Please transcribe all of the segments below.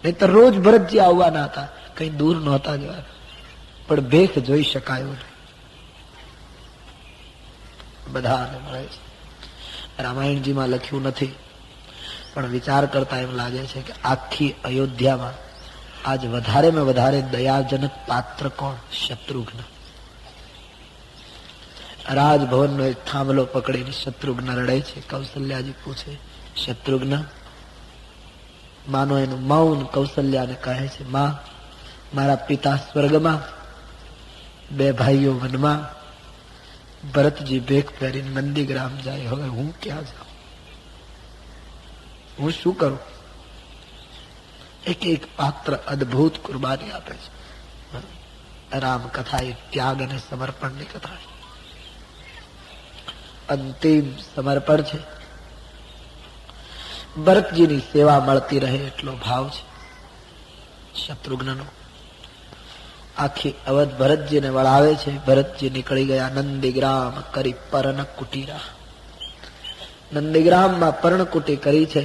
નહીં તો રોજ ભરતજી આવવાના હતા, કઈ દૂર નહોતા જવાના, પણ ભેખ જોઈ શકાયો નહીં. બધાને મળે છે. રામાયણજીમાં લખ્યું નથી, પણ વિચાર કરતા એમ લાગે છે કે આખી અયોધ્યામાં આજ વધારેમાં વધારે દયાજનક પાત્ર કોણ? શત્રુઘ્ન. રાજભવનનો એક થાંભલો પકડીને શત્રુઘ્ન રડે છે. કૌશલ્યાજી પૂછે, શત્રુઘ્ન? માનો એનું મૌન કૌશલ્યાને કહે છે, માં, મારા પિતા સ્વર્ગમાં, બે ભાઈઓ વનમાં, ભરતજી ભેખ પહેરીને નંદીગ્રામ જાય, હવે હું ક્યાં જાઉં? હું શું કરું? એક એક પાત્ર અદભુત કુરબાની આપે છે. રામ કથા એ ત્યાગ અને સમર્પણની કથા છે. અંતિમ સમર્પણ છે. ભરતજીની સેવા મળતી રહે એટલો ભાવ છે શત્રુઘ્નનો. આખી અવધ ભરતજીને વળાવે છે. ભરતજી નીકળી ગયા નંદીગ્રામ કરી પર્ણ કુટીરા. નંદીગ્રામમાં પર્ણકુટી કરી છે.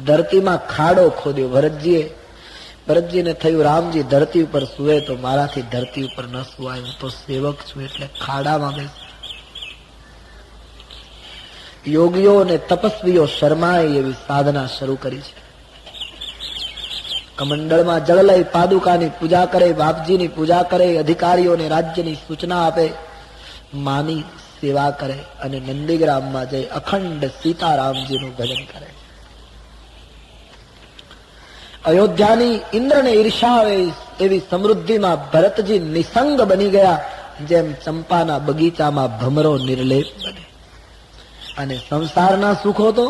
ધરતીમાં ખાડો ખોદ્યો ભરતજીએ. ભરતજીને થયું, રામજી ધરતી ઉપર સુવે તો મારાથી ધરતી ઉપર ન સુવાય, હું તો સેવક છું, એટલે ખાડામાં બેસ. યોગીઓ અને તપસ્વીઓ શર્માએ એવી સાધના શરૂ કરી છે. કમંડળમાં જળ લઈ પાદુકાની પૂજા કરે, બાપજીની પૂજા કરે, અધિકારીઓને રાજ્યની સૂચના આપે, માની સેવા કરે અને નંદીગ્રામમાં જઈ અખંડ સીતારામજીનું ભજન કરે. અયોધ્યાની ઇન્દ્રને ઈર્ષા આવે એવી સમૃદ્ધિમાં ભરતજી નિસંગ બની ગયા, જેમ ચંપાના બગીચામાં ભમરો નિર્લેપ બને. અને સંસારના સુખો તો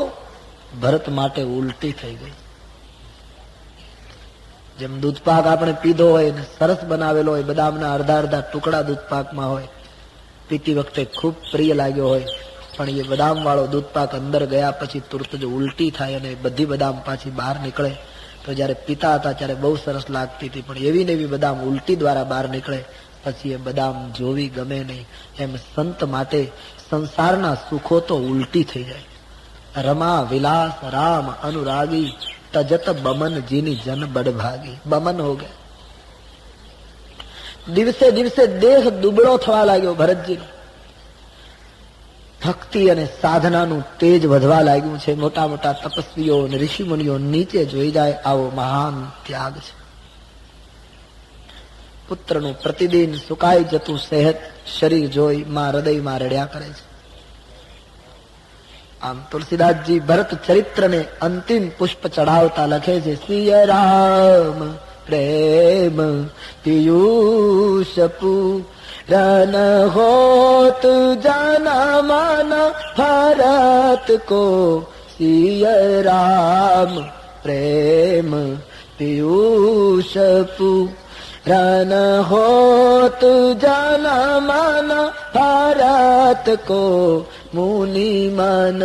ભરત માટે ઉલટી થઈ ગઈ. જેમ દૂધપાક આપણે પીધો હોય ને સરસ બનાવેલો હોય, બદામના અડધા અડધા ટુકડા દૂધપાકમાં હોય, પીતી વખતે ખૂબ પ્રિય લાગ્યો હોય, પણ એ બદામ વાળો દૂધપાક અંદર ગયા પછી તુરત જ ઉલટી થાય અને બધી બદામ પાછી બહાર નીકળે. તો જયારે પીતા હતા ત્યારે બહુ સરસ લાગતી હતી, પણ એવી ને એવી બદામ ઉલટી દ્વારા બહાર નીકળે પછી એ બદામ જોવી ગમે નહીં. એમ સંત માટે સંસારના સુખો તો ઉલટી થઈ જાય. રમા વિલાસ રામ અનુરાગી, તજત બમન જીની જન બડભાગી. બમન હો ગયા. દિવસે દિવસે દેહ દુબળો થવા લાગ્યો ભરતજીનો. ભક્તિ અને સાધનાનું તેજ વધવા લાગ્યું છે. મોટા મોટા તપસ્વીઓ અને ઋષિમુનિઓ નીચે જોઈ જાય આવો મહાન ત્યાગ છે. પુત્રનું પ્રતિદિન સુકાઈ જતું સેહત શરીર જોઈ માં હૃદયમાં રડ્યા કરે છે. આમ તુલસીદાસજી ભરત ચરિત્રને અંતિમ પુષ્પ ચઢાવતા લખે છે, સિય રામ પ્રેમ પિયુષ પૂરન હોત જાના માના ભરત કો, સિય રામ પ્રેમ પિયુષ પૂરન હોત જાના માના ભરત કો, મુનિ મન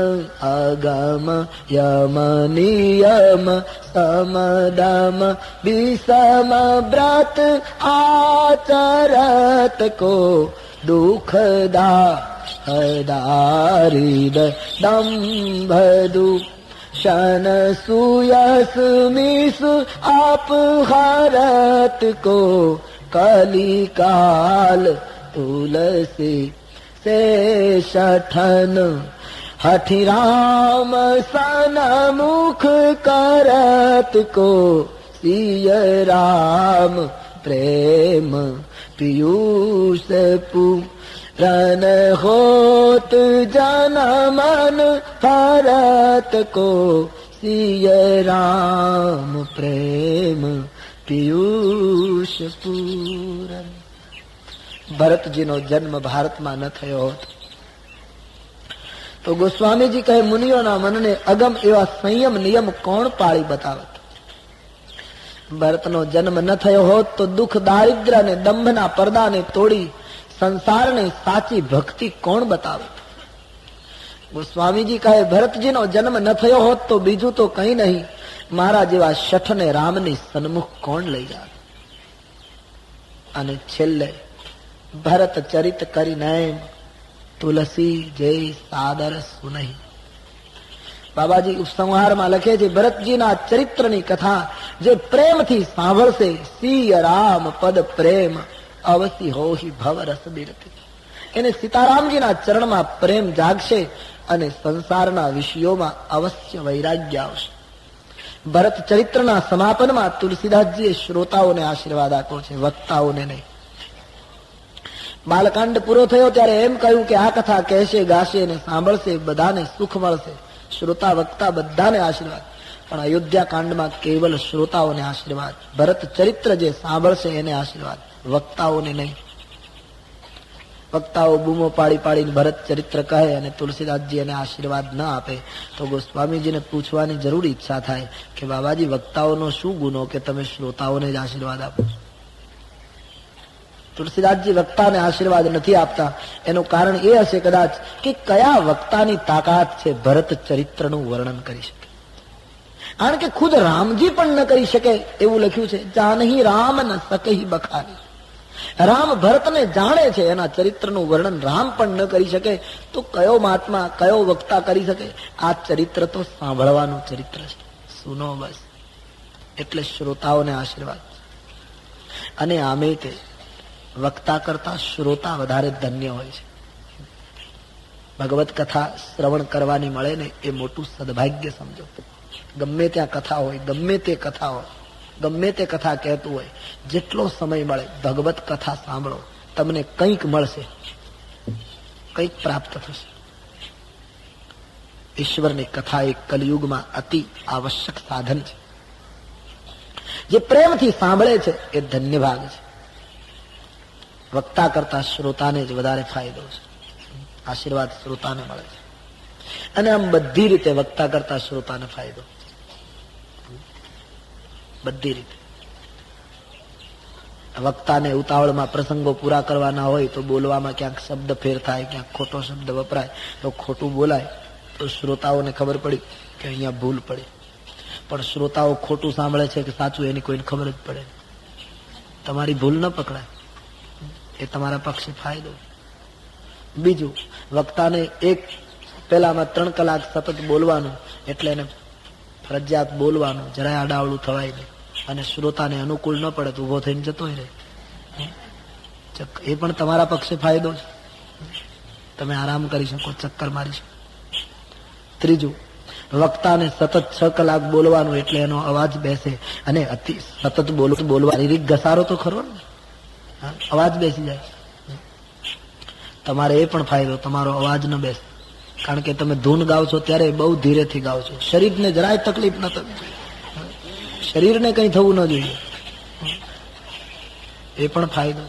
અગમ યમ નિયમ સમદમ વિષમ વ્રત આચરત કો, દુઃખદા હદારિદ દંભદુ શન સુયસ મિસ આપ હરત કો, કલિકાલ તુલસી સે શઠન હઠી રામ સનમુખ કરત કો, સિય રામ પ્રેમ પિયુષ પૂરન હોત જનમન ભરત કો, સિય રામ પ્રેમ પિયુષ પૂરન. ભરતજીનો જન્મ ભારતમાં ન થયો હોત તો ગોસ્વામીજી કહે, મુનિઓના મનને અગમ એવા સંયમ નિયમ કોણ પાળી બતાવત? ભરતનો જન્મ ન થયો હોત તો દુઃખ દારિદ્ર્ય અને દંભના પડદાને તોડી સંસારને સાચી ભક્તિ કોણ બતાવે? ગોસ્વામીજી કહે, ભરતજીનો જન્મ ન થયો હોત તો બીજું તો કઈ નહીં, મારા જેવા શઠને રામની સન્મુખ કોણ લઈ જાય? અને છેલ્લે ભરત ચરિત કરી નૈમ તુલસી જય સાદર સુનહી. બાબાજી ઉપસંહારમાં લખે છે, ભરતજીના ચરિત્રની કથા જે પ્રેમથી સાંભળશે, સિય રામ પદ પ્રેમ અવસી હોહી ભવ રસ બિરતી. એને સીતારામજીના ચરણમાં પ્રેમ જાગશે અને સંસારના વિષયોમાં અવશ્ય વૈરાગ્ય આવશે. ભરત ચરિત્રના સમાપનમાં તુલસીદાસજીએ શ્રોતાઓને આશીર્વાદ આપ્યો છે, વક્તાઓને નહીં. બાલકાંડ પૂરો થયો ત્યારે એમ કહ્યું કે આ કથા કહેશે, ગાશે અને સાંભળશે બધાને સુખ મળશે, શ્રોતા વક્તા બધાને આશીર્વાદ. પણ અયોધ્યા કાંડમાં કેવલ શ્રોતાઓને આશીર્વાદ. ભરત ચરિત્ર જે સાંભળશે એને આશીર્વાદ, વક્તાઓને નહીં. વક્તાઓ બૂમો પાડી પાડીને ભરત ચરિત્ર કહે અને તુલસીદાસજી એને આશીર્વાદ ન આપે તો ગોસ્વામીજીને પૂછવાની જરૂર ઈચ્છા થાય કે બાબાજી, વક્તાઓનો શું ગુનો કે તમે શ્રોતાઓને જ આશીર્વાદ આપો? તુલસીદાસજી વક્તાને આશીર્વાદ નથી આપતા. એનું કારણ એ હશે કદાચ કે કયા વક્તાની તાકાત છે ભરત ચરિત્રનું વર્ણન કરી શકે. કારણ કે ખુદ રામજી પણ ન કરી શકે એવું લખ્યું છે, જાનહી રામ ન સકહી બખાની. રામ ભરતને જાણે છે, એના ચરિત્રનું વર્ણન રામ પણ ન કરી શકે તો કયો મહાત્મા, કયો વક્તા કરી શકે? આ ચરિત્ર તો સાંભળવાનું ચરિત્ર છે, સુનો બસ. એટલે શ્રોતાઓને આશીર્વાદ. અને આમે તે વક્તા કરતા શ્રોતા વધારે ધન્ય હોય છે. ભગવત કથા શ્રવણ કરવાની મળે ને એ મોટું સદભાગ્ય સમજો. ગમે ત્યાં કથા હોય, ગમે તે કથા હોય, ગમે તે કથા કહેતું હોય, જેટલો સમય મળે ભગવત કથા સાંભળો, તમને કંઈક મળશે, કંઈક પ્રાપ્ત થશે. ઈશ્વરની કથા એક કલિયુગમાં અતિ આવશ્યક સાધન છે. જે પ્રેમથી સાંભળે છે એ ધન્ય ભાગ છે. વક્તા કરતા શ્રોતાને જ વધારે ફાયદો છે. આશીર્વાદ શ્રોતાને મળે છે અને આમ બધી રીતે વક્તા કરતા શ્રોતાને ફાયદો, બધી રીતે. વક્તાને ઉતાવળમાં પ્રસંગો પૂરા કરવાના હોય તો બોલવામાં ક્યાંક શબ્દ ફેર થાય, ક્યાંક ખોટો શબ્દ વપરાય તો ખોટું બોલાય તો શ્રોતાઓને ખબર પડી કે અહીંયા ભૂલ પડી. પણ શ્રોતાઓ ખોટું સાંભળે છે કે સાચું એની કોઈને ખબર જ પડે. તમારી ભૂલ ન પકડાય એ તમારા પક્ષે ફાયદો. બીજું, વક્તાને એક પેલામાં 3 કલાક સતત બોલવાનું એટલે એને ફરજિયાત બોલવાનું, જરાય આડાવડું થવાય નહીં. અને શ્રોતાને અનુકૂળ ન પડે તો ઉભો થઈને જતોય રહે, એ પણ તમારા પક્ષે ફાયદો છે. તમે આરામ કરી શકો, ચક્કર મારી શકો. ત્રીજું, વક્તાને સતત 6 કલાક બોલવાનું એટલે એનો અવાજ બેસે. અને અતિ સતત બોલવા શારીરિક ઘસારો તો ખરો ને, અવાજ બેસી જાય. તમારે એ પણ ફાયદો, તમારો અવાજ ન બેસે. કારણ કે તમે ધૂન ગાઓ છો ત્યારે બહુ ધીરેથી ગાઓ છો. શરીરને જરાય તકલીફ ન થવી જોઈએ, શરીરને કંઈ થવું ન જોઈએ, એ પણ ફાયદો.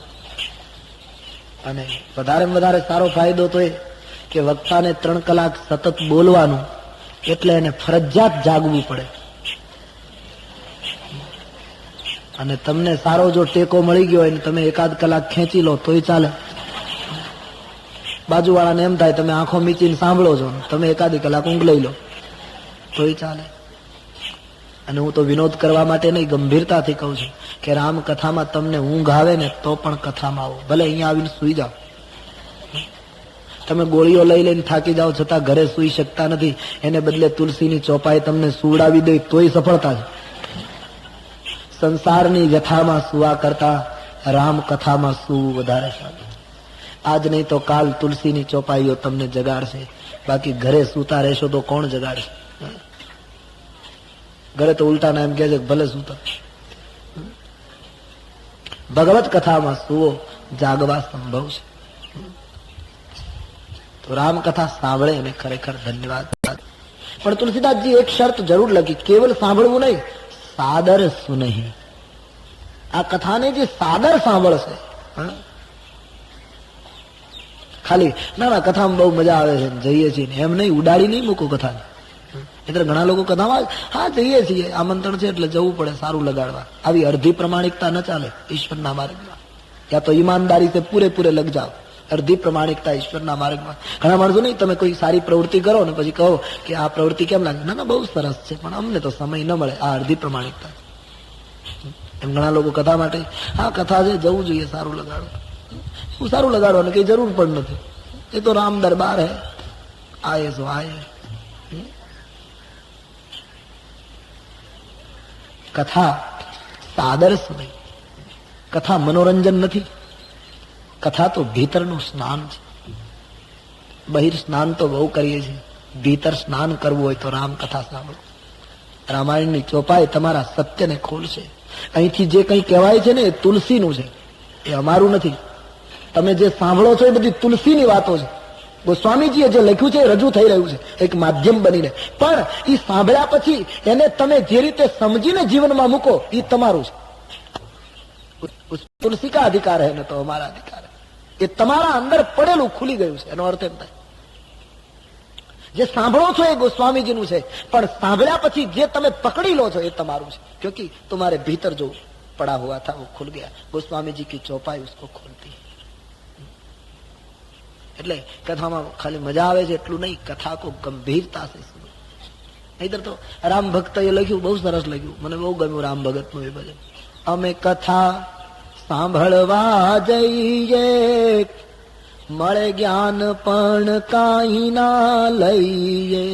અને વધારે સારો ફાયદો તો એ કે વક્તાને 3 કલાક સતત બોલવાનું એટલે એને ફરજિયાત જાગવું પડે. અને તમને સારો જો ટેકો મળી ગયો હોય ને તમે 1-8 કલાક ખેંચી લો તોય ચાલે. બાજુવાળાને એમ થાય તમે આંખો મીચીને સાંભળો છો, તમે 1-8 કલાક ઊંઘ લઈ લો તોય ચાલે. અને હું તો વિનોદ કરવા માટે નહીં, ગંભીરતાથી કહું છું કે રામ કથામાં તમને ઊંઘ આવે ને તો પણ કથામાં આવો, ભલે અહીંયા આવીને સુઈ જાઓ. તમે ગોળીઓ લઈ લઈને થાકી જાઓ છતાં ઘરે સુઈ શકતા નથી, એને બદલે તુલસીની ચોપાઈ તમને સુવડાવી દે તોય સફળતા છે. સંસારની વ્યથામાં સુવા કરતા રામ કથામાં સુવું વધારે સારું. આજ નહીં તો કાલ તુલસીની ચોપાઈઓ તમને જગાડશે. બાકી ઘરે સૂતા રહેશો તો કોણ જગાડશે? ઘરે તો ઉલટાના એમ કહે છે ભલે સૂતા. ભગવત કથામાં સુવો, જાગવા સંભવ છે. તો રામ કથા સાંભળે એને ખરેખર ધન્યવાદ. પણ તુલસીદાસજી એક શરત જરૂર લખી, કેવલ સાંભળવું નહીં, સાદર સુનહી. આ કથાને જે સાદર સાંભળશે, ખાલી ના કથામાં બહુ મજા આવે છે જઈએ છીએ એમ નહીં, ઉડાડી નહીં મૂકો કથાને. એટલે ઘણા લોકો કથામાં હા જઈએ છીએ, આમંત્રણ છે એટલે જવું પડે સારું લગાડવા, આવી અડધી પ્રમાણિકતા ન ચાલે ઈશ્વરના માર્ગમાં. યા તો ઈમાનદારી से પૂરે લગ જાઓ. અડધી પ્રમાણિકતા ઈશ્વરના માર્ગમાં. ઘણા માણસો નહીં, તમે કોઈ સારી પ્રવૃત્તિ કરો ને પછી કહો કે આ પ્રવૃત્તિ કેમ લાગે, ના બહુ સરસ છે પણ અમને તો સમય ન મળે, આ અડધી પ્રમાણિકતા. એમ ઘણા લોકો કથા માટે હા કથા છે જવું જોઈએ સારું લગાડો. શું સારું લગાડવાનું કઈ જરૂર પણ નથી, એ તો રામ દરબાર હે, આયે સો આયે. કથા આદર્શ નહીં, કથા મનોરંજન નથી, કથા તો ભીતરનું સ્નાન છે. બહિર સ્નાન તો બહુ કરીએ છીએ, ભીતર સ્નાન કરવું હોય તો રામ કથા સાંભળો. રામાયણની ચોપાઈ તમારા સત્યને ખોલશે. અહીંથી જે કંઈ કહેવાય છે ને એ તુલસીનું છે, એ અમારું નથી. તમે જે સાંભળો છો એ બધી તુલસીની વાતો છે. ગોસ્વામીજીએ જે લખ્યું છે એ રજૂ થઈ રહ્યું છે એક માધ્યમ બનીને, પણ એ સાંભળ્યા પછી એને તમે જે રીતે સમજીને જીવનમાં મૂકો એ તમારું છે. તુલસી કા અધિકાર હે ને તો અમારા અધિકાર હે. એ તમારા અંદર પડેલું ખુલી ગયું છે, એનો અર્થ એમ થાય. જે સાંભળો છો એ ગોસ્વામીજીનું છે, પણ સાંભળ્યા પછી જે તમે પકડી લો છો એ તમારું છે. ક્યોંકि तुम्हारे भीतर जो पड़ा हुआ था वो खुल गया. गोस्वामी जी की चौपाई उसको खोलती है. એટલે કથામાં ખાલી મજા આવે છે એટલું નહીં, કથા કો ગંભીરતા સે સુનો. નહીતર તો રામ ભક્ત એ લખ્યું, બહુ સરસ લખ્યું, મને બહુ ગમ્યું રામ ભગત નું એ ભજન. અમે કથા સાંભળવા જઈએ, મળે જ્ઞાન પણ કાંઈ ના લઈએ.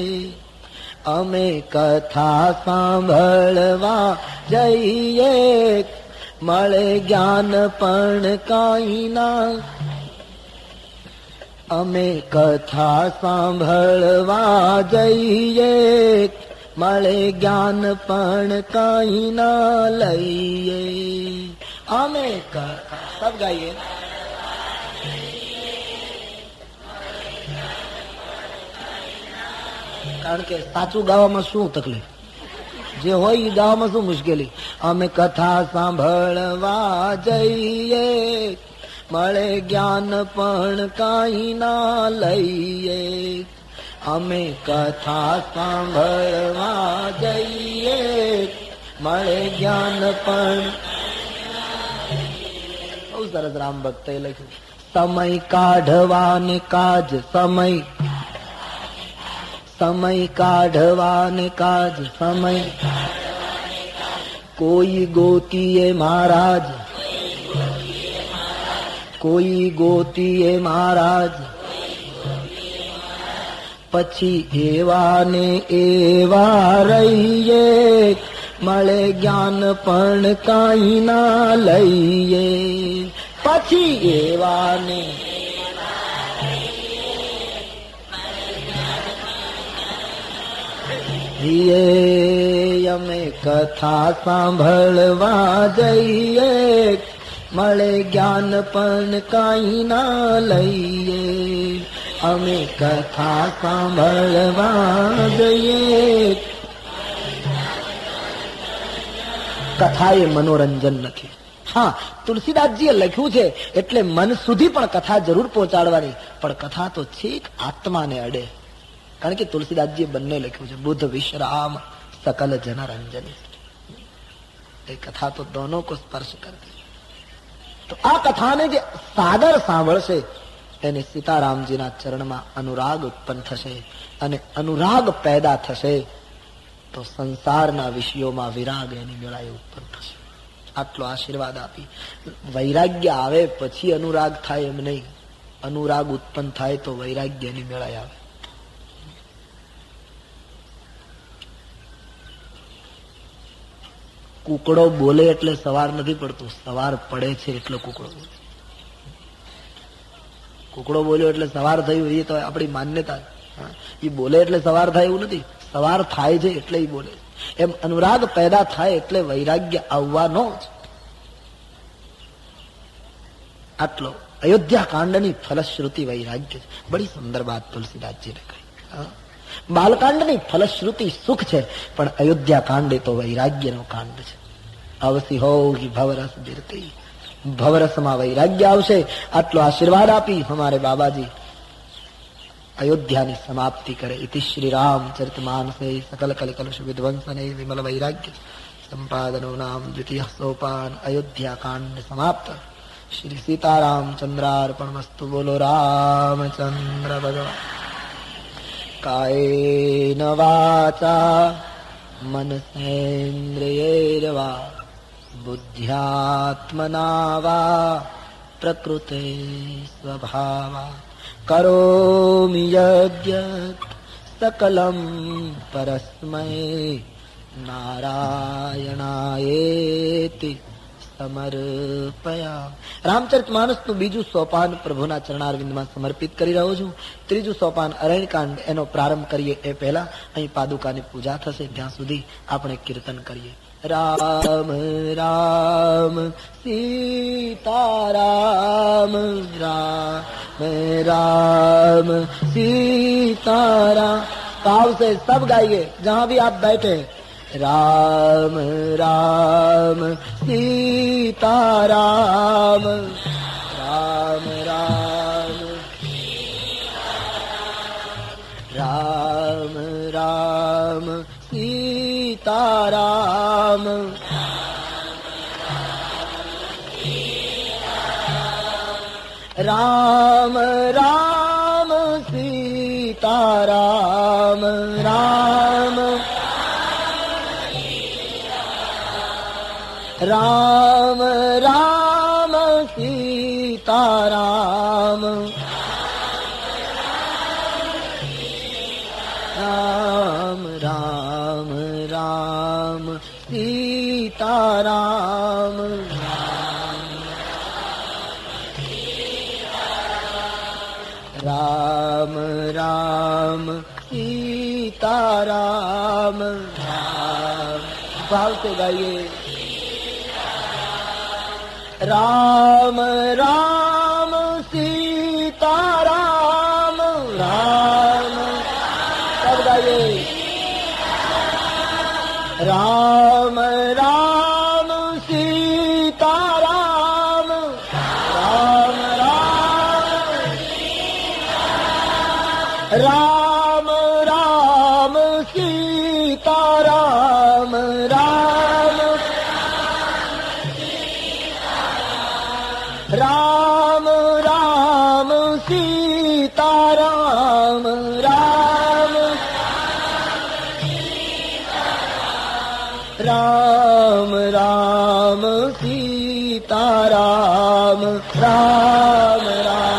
અમે કથા સાંભળવા જઈએ, મળે જ્ઞાન પણ કાંઈ ના. અમે કથા સાંભળવા જઈએ, મળે જ્ઞાન પણ કાંઈ ના લઈએ. અમે કથા સબ ગાઈએ. કારણ કે સાચું ગાવામાં શું તકલીફ, જે હોય એ ગાવામાં શું મુશ્કેલી. અમે કથા સાંભળવા જઈએ, મળે જ્ઞાન પણ કાંઈ ના લઈએ. અમે કથા સાંભળવા જઈએ, મળે જ્ઞાન પણ. બહુ સરસ રામ ભક્તે લખ્યું. સમય કાઢવાને કાજ, સમય કાઢવાને કાજ, સમય કોઈ ગોતીએ મહારાજ, કોઈ ગોતીએ મહારાજ. પછી એવા ને એવા રહીએ, મળે જ્ઞાન પણ કાંઈ ના લઈએ. પછી એવા ને અમે કથા સાંભળવા જઈએ, મળે જ્ઞાન પણ કાંઈ ના લઈએ. અમે કથા સાંભળવા જઈએ. કથા એ મનોરંજન નથી. હા, તુલસીદાસજીએ લખ્યું છે એટલે મન સુધી પણ કથા જરૂર પહોંચાડવાની, પણ કથા તો છેક આત્માને અડે. કારણ કે તુલસીદાસજીએ બંને લખ્યું છે, બુદ્ધ વિશ્રામ सकल जनरंजनी. એ કથા તો દોનો કો સ્પર્શ કરતી. તો આ કથાને જે સાદર સાંભળશે એને સીતારામજીના ચરણમાં અનુરાગ ઉત્પન્ન થશે, અને અનુરાગ પેદા થશે તો સંસારના વિષયોમાં વિરાગ એની વેળાએ ઉત્પન્ન થશે. આટલો આશીર્વાદ આપી. વૈરાગ્ય આવે પછી અનુરાગ થાય એમ નહીં, અનુરાગ ઉત્પન્ન થાય તો વૈરાગ્ય એની વેળાએ આવે. કુકડો બોલે એટલે સવાર નથી પડતું, સવાર પડે છે એટલે કુકડો બોલે. કુકડો બોલ્યો એટલે સવાર થયું એ તો આપણી માન્યતા. એ બોલે એટલે સવાર થાય એવું નથી, સવાર થાય છે એટલે એ બોલે. એમ અનુરાગ પેદા થાય એટલે વૈરાગ્ય આવવાનો જ. આટલો અયોધ્યા કાંડની ફલશ્રુતિ વૈરાગ્ય છે. બડી સુંદર બાત તુલસીદાસજીને કહી. બાલકાંડની ફલશ્રુતિ સુખ છે, પણ અયોધ્યા કાંડ તો વૈરાગ્યનો કાંડ છે. અવસી હો ભવરસ બિરતી, ભવરસમાં વૈરાગ્ય આવશે. આટલો આશીર્વાદ આપી હમારે બાબાજી અયોધ્યાની સમાપ્તિ કરે. ઇતિ શ્રી રામચરિતમાનસે સકલ કલકલુષ વિધ્વંસને વિમલ વૈરાગ્ય સંપાદનો નામ દ્વિતીય સોપાન. અયોધ્યા કાંડ સમાપ્ત. શ્રી સીતારામચંદ્રાર્પણમસ્તુ. બોલો રામચંદ્ર ભગવાન. કાયેન વાચા મનસેન્દ્રિયૈર્વા બુદ્ધ્યાત્મના વા પ્રકૃતે સ્વભાવા કરોમિ યજ્ઞ સકલં પરસ્મૈ નારાયણાયેતિ સમર્પયા. રામચરિતમાનસનું બીજું સોપાન પ્રભુના ચરણારવિંદમાં સમર્પિત કરી રહ્યો છું. ત્રીજું સોપાન અરણ્યકાંડ, એનો પ્રારંભ કરીએ એ પહેલા અહીં પાદુકાની પૂજા થશે ત્યાં સુધી આપણે કીર્તન કરીએ. રામ રામ સીતારામ, રામ રામ સીતારામ. भाव से सब गाइए जहां भी आप बैठे. राम राम सीताराम, राम राम राम राम सीताराम, राम राम सीताराम, राम राम राम सीताराम, राम राम राम सीताराम, राम राम सीताराम. भाव से गाइए. राम राम सीताराम, राम. सब गाइए. राम राम सीताराम, राम राम राम सीताराम, राम राम राम सीताराम, राम राम राम सीताराम, राम राम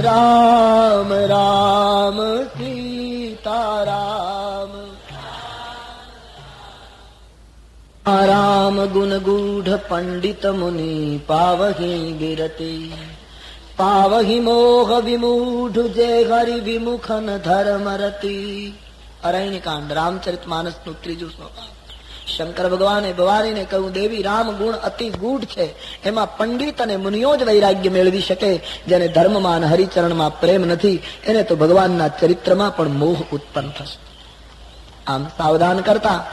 राम राम सीताराम. राम गुण गूढ़ पंडित मुनि पावहि गिरति, पावहि मोह विमूढ़ जे हरि विमुखन धर्म रति. અરણ્યકાંડ રામચરિતમાનસનું ત્રીજું સોપાન. શંકર ભગવાને ભવાનીને કહ્યું, દેવી રામ ગુણ અતિ ગૂઢ છે, એમાં પંડિત અને મુનિઓ જ વૈરાગ્ય મેળવી શકે. જેને ધર્મમાં અને હરિચરણમાં પ્રેમ નથી એને તો ભગવાનના ચરિત્રમાં પણ મોહ ઉત્પન્ન થશે. આમ સાવધાન કરતા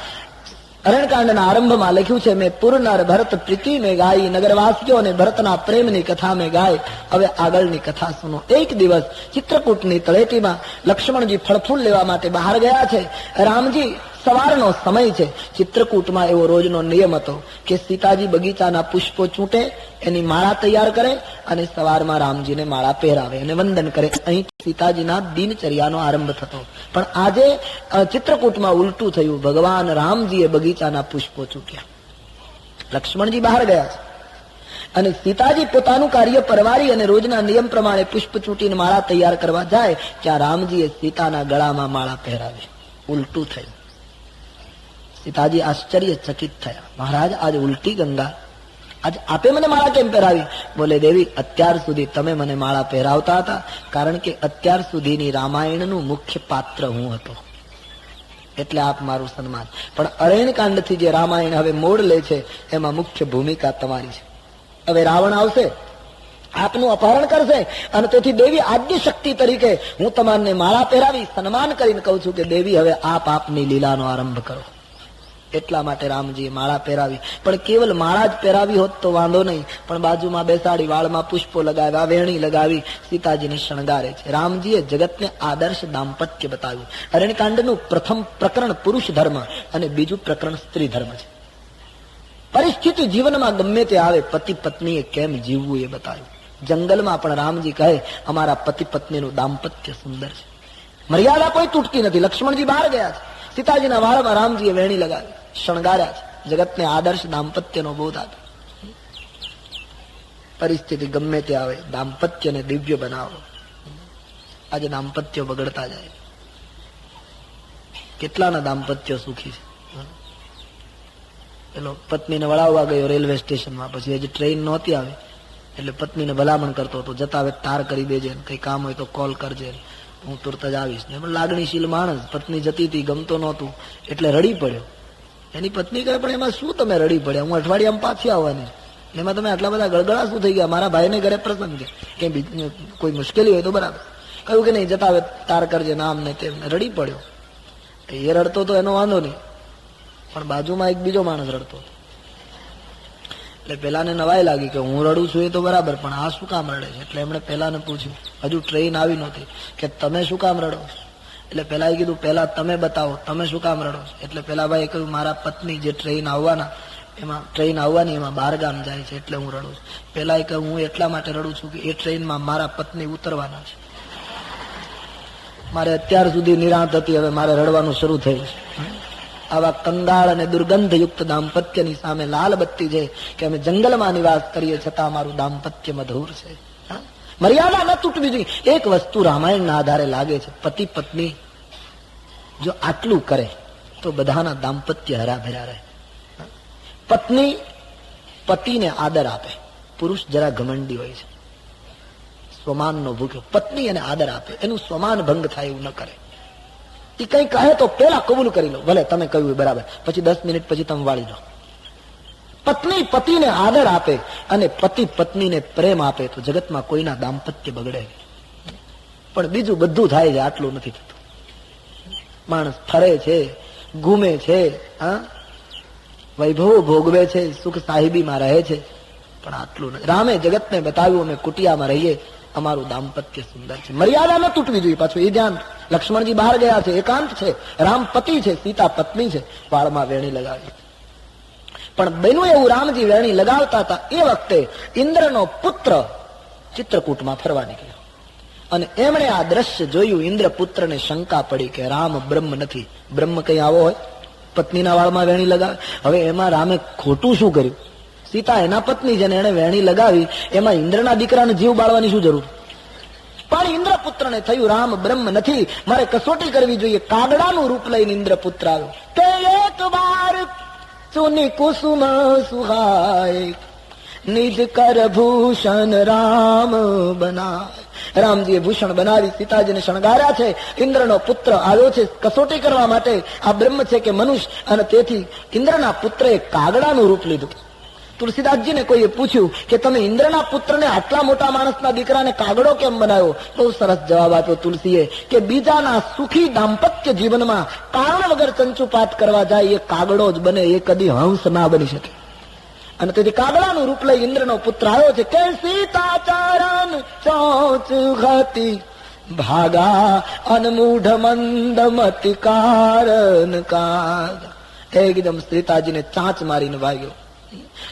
અરણ્યકાંડના આરંભમાં લખ્યું છે, મેં પુર નર ભરત પ્રીતિ મેં ગાઈ, નગરવાસીઓ અને ભરતના પ્રેમની કથા મેં ગાય. હવે આગળની કથા સુનો. એક દિવસ ચિત્રકૂટની તળેટીમાં લક્ષ્મણજી ફળફૂલ લેવા માટે બહાર ગયા છે. રામજી સવારનો સમય છે. ચિત્રકૂટમાં એવો રોજનો નિયમ હતો કે સીતાજી બગીચાના પુષ્પો ચૂંટે, એની માળા તૈયાર કરે અને સવારમાં રામજીને માળા પહેરાવે અને વંદન કરે. અહીં સીતાજીના દિનચર્યાનો આરંભ થતો. પણ આજે ચિત્રકૂટમાં ઉલટું થયું. ભગવાન રામજીએ બગીચાના પુષ્પો ચૂંટ્યા. લક્ષ્મણજી બહાર ગયા છે અને સીતાજી પોતાનું કાર્ય પરવારી અને રોજના નિયમ પ્રમાણે પુષ્પ ચૂંટીને માળા તૈયાર કરવા જાય ત્યાં રામજીએ સીતાના ગળામાં માળા પહેરાવી. ઉલટું થયું. સીતાજી આશ્ચર્યચકિત થયા. મહારાજ, આજ ઉલટી ગંગા, આજ આપે મને માળા કેમ પહેરાવી? બોલે, દેવી અત્યાર સુધી તમે મને માળા પહેરાવતા હતા કારણ કે અત્યાર સુધીની રામાયણનું મુખ્ય પાત્ર હું હતો, એટલે આપ મારું સન્માન. પણ અરણ્યકાંડથી જે રામાયણ હવે મોડ લે છે એમાં મુખ્ય ભૂમિકા તમારી છે. હવે રાવણ આવશે, આપનું અપહરણ કરશે અને તેથી દેવી આદ્ય શક્તિ તરીકે હું તમારને માળા પહેરાવી સન્માન કરીને કહું છું કે દેવી હવે આપ આપની લીલાનો આરંભ કરો. એટલા માટે રામજીએ માળા પહેરાવી. પણ કેવલ માળા જ પહેરાવી હોત તો વાંધો નહીં, પણ બાજુમાં બેસાડી વાળમાં પુષ્પો લગાવ્યા, વેણી લગાવી સીતાજીને શણગારે છે. રામજીએ જગતને આદર્શ દાંપત્ય બતાવ્યું. અરણ્યકાંડનું પ્રથમ પ્રકરણ પુરુષ ધર્મ અને બીજું પ્રકરણ સ્ત્રી ધર્મ છે. પરિસ્થિતિ જીવનમાં ગમે તે આવે પતિ પત્નીએ કેમ જીવવું એ બતાવ્યું. જંગલમાં પણ રામજી કહે અમારા પતિ પત્નીનું દાંપત્ય સુંદર છે, મર્યાદા કોઈ તૂટતી નથી. લક્ષ્મણજી બહાર ગયા છે, સીતાજીના વાળમાં રામજીએ વેણી લગાવી, શણગાર્યા છે. જગતને આદર્શ દાંપત્યનો બોધ આપ્યો. પરિસ્થિતિ ગમે તે આવે દાંપત્યને દિવ્ય બનાવો. આજે દાંપત્ય બગડતા જાય. કેટલાના દાંપત્ય સુખી છે. પેલો પત્નીને વળાવવા ગયો રેલવે સ્ટેશનમાં, પછી હજી ટ્રેન નહોતી આવી એટલે પત્નીને ભલામણ કરતો હતો, જતા હવે તાર કરી દેજે, કઈ કામ હોય તો કોલ કરજે, હું તુરત જ આવીશ. ને પણ લાગણીશીલ માણસ, પત્ની જતી હતી, ગમતો નહોતું એટલે રડી પડ્યો. એની પત્ની કહે પણ એમાં શું તમે રડી પડ્યા, હું અઠવાડિયામાં પાછી આવવાની, એમાં તમે આટલા બધા ગળગળા શું થઈ ગયા, મારા ભાઈને ઘરે પ્રસંગ છે, કે કોઈ મુશ્કેલી હોય તો બરાબર. કહ્યું કે નહીં, જતા હવે તાર કરજે, નામ ને તેમ. રડી પડ્યો. એ રડતો તો એનો વાંધો નહીં, પણ બાજુમાં એક બીજો માણસ રડતો હતો. એટલે પેલાને નવાઈ લાગી કે હું રડું છું એ તો બરાબર, પણ આ શું કામ રડે છે? એટલે એમણે પેલાને પૂછ્યું, હજુ ટ્રેન આવી નહોતી, કે તમે શું કામ રડો? એટલે પેલાએ કીધું પેલા તમે બતાવો, તમે શું કામ રડો? એટલે પેલા ભાઈ કહ્યું મારા પત્ની જે ટ્રેન આવવાની એમાં બહારગામ જાય છે એટલે હું રડું છું. પેલાએ કહ્યું હું એટલા માટે રડું છું કે એ ટ્રેનમાં મારા પત્ની ઉતરવાના છે, મારે અત્યાર સુધી નિરાંત હતી, હવે મારે રડવાનું શરૂ થયું છે. આવા કંગાળ અને દુર્ગંધયુક્ત દાંપત્યની સામે લાલ બત્તી છે કે અમે જંગલમાં નિવાસ કરીએ છતાં અમારું દાંપત્ય મધુર છે. મર્યાદા ન તૂટવી જોઈએ. એક વસ્તુ રામાયણના આધારે લાગે છે, પતિ પત્ની જો આટલું કરે તો બધાના દાંપત્ય હરાભરા રહે. પત્ની પતિને આદર આપે. પુરુષ જરા ઘમંડી હોય છે, સ્વમાનનો ભૂખ્યો. પત્ની એને આદર આપે, એનું સ્વમાન ભંગ થાય એવું ન કરે. એ કઈ કહે તો પેલા કબૂલ કરી લો, ભલે તમે કહ્યું બરાબર, પછી 10 મિનિટ પછી તમે વાળી લો. પત્ની પતિને આદર આપે અને પતિ પત્નીને પ્રેમ આપે તો જગતમાં કોઈના દાંપત્ય બગડે. પણ બીજું બધું થાય છે, આટલું નથી થતું. માણસ ફરે છે, ઘૂમે છે, વૈભવો ભોગવે છે, સુખ સાહિબીમાં રહે છે, પણ આટલું નથી. રામે જગતને બતાવ્યું અમે કુટિયામાં રહીએ, અમારું દાંપત્ય સુંદર છે. મર્યાદા ન તૂટવી જોઈએ. પાછું એ ધ્યાન, લક્ષ્મણજી બહાર ગયા છે, એકાંત છે, રામ પતિ છે, સીતા પત્ની છે, વાળમાં વેણી લગાવી. પણ બન્યું એવું, રામજી વેણી લગાવતા હતા એ વખતે ઇન્દ્રનો પુત્ર ચિત્રકૂટમાં ફરવા નીકળ્યો અને એમણે આ દ્રશ્ય જોયું. ઇન્દ્રપુત્રને શંકા પડી કે રામ બ્રહ્મ નથી. બ્રહ્મ કઈ આવો હોય, પત્નીના વાળમાં વેણી લગાવે? હવે એમાં રામે ખોટું શું કર્યું? સીતા એના પત્ની છે ને એને વેણી લગાવી, એમાં ઇન્દ્રના દીકરાને જીવ બાળવાની શું જરૂર? પણ ઇન્દ્રપુત્રને થયું રામ બ્રહ્મ નથી, મારે કસોટી કરવી જોઈએ. કાગડાનું રૂપ લઈને ઇન્દ્રપુત્ર આવ્યો કે એક બાર સુની કુસુમ સુહાય, નિજ કર ભૂષણ રામ બનાય. રામજીએ ભૂષણ બનાવી સીતાજીને શણગાર્યા છે. ઇન્દ્રનો પુત્ર આવ્યો છે કસોટી કરવા માટે, આ બ્રહ્મ છે કે મનુષ્ય? અને તેથી ઇન્દ્રના પુત્રએ કાગડાનું રૂપ લીધું. તુલસીદાસજીને કોઈએ પૂછ્યું કે તમે ઇન્દ્રના પુત્રને આટલા મોટા માણસના દીકરાને કાગડો કેમ બનાવ્યો? બહુ સરસ જવાબ આપ્યો તુલસીએ કે બીજાના સુખી દાંપત્ય જીવનમાં કારણ વગર ચંચુપાત કરવા જાય એ કાગડો જ બને, એ કદી હંસ ના બની શકે. અને તેથી કાગડાનું રૂપ લઈ ઇન્દ્રનો પુત્ર આવ્યો છે કે સીતાચરણ ચોચ હતી ભાગા અનમૂઢ મંદ મતિ કારણ કાગ. એકદમ સીતાજીને ચાંચ મારીને ભાગ્યો.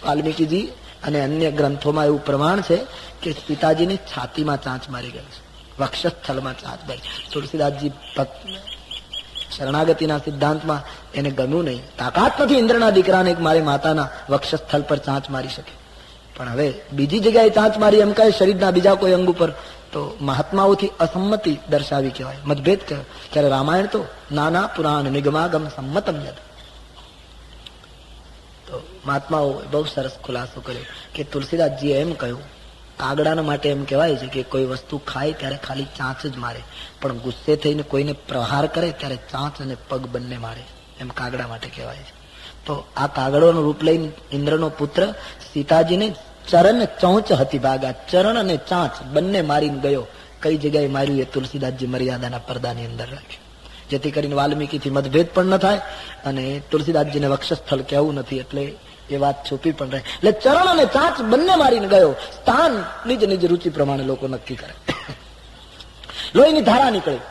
વાલ્મીકીજી અને અન્ય ગ્રંથોમાં એવું પ્રમાણ છે કે સીતાજીની છાતીમાં ચાંચ મારી ગયો છે, વક્ષસ્થળમાં ચાંચ મારી. તુલસીદાસજી શરણાગતિના સિદ્ધાંતમાં એને ગમ્યું નહીં. તાકાત નથી ઇન્દ્રના દીકરાને મારી માતાના વક્ષસ્થળ પર ચાંચ મારી શકે. પણ હવે બીજી જગ્યાએ ચાંચ મારી એમ કહે શરીરના બીજા કોઈ અંગ ઉપર, તો મહાત્માઓથી અસંમતિ દર્શાવી કહેવાય, મતભેદ કહેવાય. ત્યારે રામાયણ તો નાના પુરાણ નિગમાગમ સંમતમ યદ. તો મહાત્માઓ બહુ સરસ ખુલાસો કર્યો કે તુલસીદાસજીએ એમ કહ્યું, કાગડાના માટે એમ કહેવાય છે કે કોઈ વસ્તુ ખાય ત્યારે ખાલી ચાંચ જ મારે, પણ ગુસ્સે થઈને કોઈને પ્રહાર કરે ત્યારે ચાંચ અને પગ બંને મારે, એમ કાગડા માટે કહેવાય છે. તો આ કાગડોનું રૂપ લઈને ઇન્દ્રનો પુત્ર સીતાજીને ચરણ ચોંચ હતી ભાગા, ચરણ અને ચાંચ બંને મારીને ગયો. કઈ જગ્યાએ માર્યું એ તુલસીદાસજી મર્યાદાના પડદાની અંદર રાખ્યું, જેથી કરીને વાલ્મીકીથી મતભેદ પણ ન થાય અને તુલસીદાસજીને વક્ષસ્થળ કહેવું નથી એટલે એ વાત છુપી પણ રહે. એટલે ચરણ અને ચાંચ બંને મારીને ગયો. સ્થાન નિજ નિજ રુચિ પ્રમાણે લોકો નક્કી કરે. લોહીની ધારા નીકળી.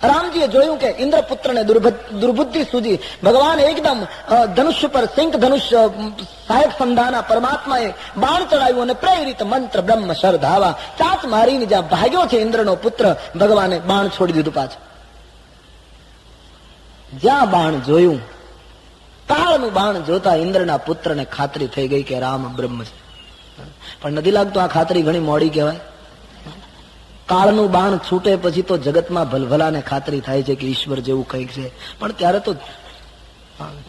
રામજીએ જોયું કે ઇન્દ્રપુત્રને દુર્બુદ્ધિ સુધી ભગવાન એકદમ ધનુષ્ય પર સિંહ ધનુષ્ય સહાયક સંધાના પરમાત્માએ બાણ ચડાવ્યું અને પ્રેરિત મંત્ર બ્રહ્મ શર ધાવા. ચાંચ મારીને જ્યાં ભાગ્યો છે ઇન્દ્રનો પુત્ર, ભગવાને બાણ છોડી દીધું પાછું. જ્યાં બાણ જોયું, કાળનું બાણ જોતા ઇન્દ્રના પુત્રને ખાતરી થઈ ગઈ કે રામ બ્રહ્મ છે. પણ નથી લાગતું આ ખાતરી ઘણી મોડી કહેવાય? કાળનું બાણ છૂટે પછી તો જગતમાં ભલભલાને ખાતરી થાય છે કે ઈશ્વર જેવું કંઈક છે, પણ ત્યારે તો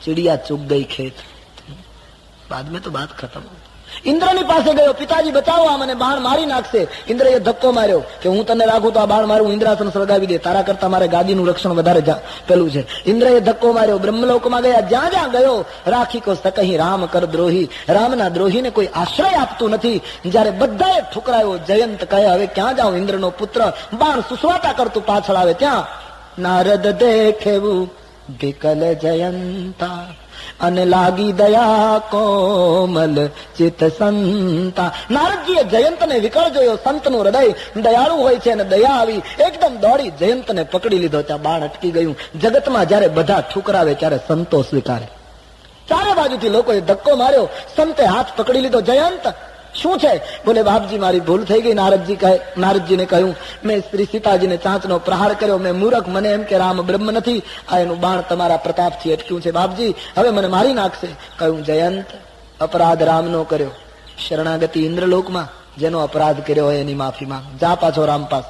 ચીડિયા ચૂક ગઈ ખેત, બાદ મેં તો બાત ખતમ. ઇન્દ્રની પાસે ગયો, પિતાજી બચાવો, આ મને બાણ મારી નાખશે. ઇન્દ્રએ ધક્કો માર્યો કે હું તને રાખું તો આ બાણ મારું ઇન્દ્રાસન સળગાવી દે, તારા કરતા મારે ગાદીનું રક્ષણ વધારે પેલું છે. ઇન્દ્રએ ધક્કો માર્યો, બ્રહ્મલોકમાં ગયા. જ્યાં જ્યાં ગયો રાખી કો સકહી રામ કર દ્રોહી, રામના દ્રોહીને કોઈ આશ્રય આપતું નથી. જયારે બધાએ ઠુકરાયો, જયંત કહે હવે ક્યાં જાઉં, ઇન્દ્રનો પુત્ર બાણ સુસવાટા કરતું પાછળ આવે ત્યાં નારદ દેખેવું વિકલ જયંતા, અને લાગી દયા કોમલ ચિત સંતા. નારદજીએ જયંતને વિકળ જોયો, સંતનું હૃદય દયાળુ હોય છે, અને દયા આવી એકદમ દોડી જયંતને પકડી લીધો. ત્યાં બાણ અટકી ગયું. જગતમાં જયારે બધા ઠુકરાવે ત્યારે સંતો સ્વીકારે. ચારે બાજુથી લોકોએ ધક્કો માર્યો, સંતે હાથ પકડી લીધો. જયંત શું છે? બોલે બાપજી મારી ભૂલ થઈ ગઈ. નારદજીને કહ્યું મેં શ્રી સીતાજીને ચાંચનો પ્રહાર કર્યો, મેં મૂરખ, મને એમ કે રામ બ્રહ્મ નથી, આ એનું બાણ તમારા પ્રતાપથી અટક્યું છે. બાપજી હવે મને મારી નાખશે. કહ્યું જયંત અપરાધ રામનો કર્યો, શરણાગતિ ઇન્દ્રલોકમાં, જેનો અપરાધ કર્યો હોય એની માફી માંગ, જા પાછો રામ પાસ.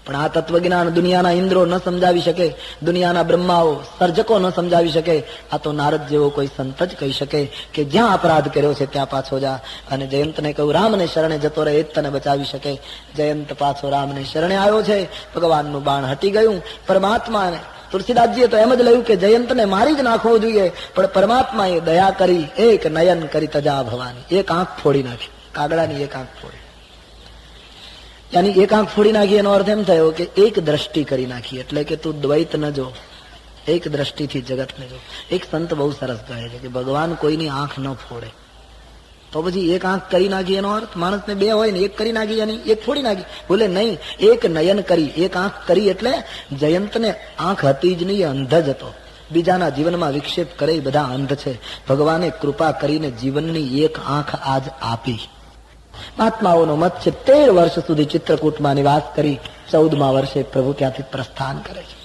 પણ આ તત્વજ્ઞાન દુનિયાના ઇન્દ્રો ન સમજાવી શકે, દુનિયાના બ્રહ્માઓ સર્જકો ન સમજાવી શકે. આ તો નારદ જેવો કોઈ સંત જ કહી શકે કે જ્યાં અપરાધ કર્યો છે ત્યાં પાછો જા. અને જયંતને કહ્યું રામને શરણે જતો રહે, એ જ તને બચાવી શકે. જયંત પાછો રામને શરણે આવ્યો છે. ભગવાનનું બાણ હટી ગયું. પરમાત્માને તુલસીદાસજીએ તો એમ જ લખ્યું કે જયંતને મારી જ નાખવો જોઈએ, પણ પરમાત્માએ દયા કરી, એક નયન કરી તજા ભવાની, એક આંખ ફોડી નાખી, કાગડાની એક આંખ ફોડી. યાની એક આંખ ફોડી નાખી એનો અર્થ એમ થયો કે એક દ્રષ્ટિ કરી નાખી, એટલે કે તું દ્વૈત ન જો, એક દ્રષ્ટિથી જગતને જો. એક સંત બહુ સરસ કહે છે કે ભગવાન કોઈની આંખ ન ફોડે, તો પછી એક આંખ કરી નાખી એનો અર્થ માણસને બે હોય ને, એક કરી નાખી યાની એક ફોડી નાખી. બોલે નહીં, એક નયન કરી, એક આંખ કરી એટલે જયંતને આંખ હતી જ નહીં, અંધ જ હતો. બીજાના જીવનમાં વિક્ષેપ કરે બધા અંધ છે. ભગવાને કૃપા કરીને જીવનની એક આંખ આજ આપી. મહાત્માઓનો મત છે 13 વર્ષ સુધી ચિત્રકૂટમાં નિવાસ કરી 14મા વર્ષે પ્રભુ ત્યાંથી પ્રસ્થાન કરે છે.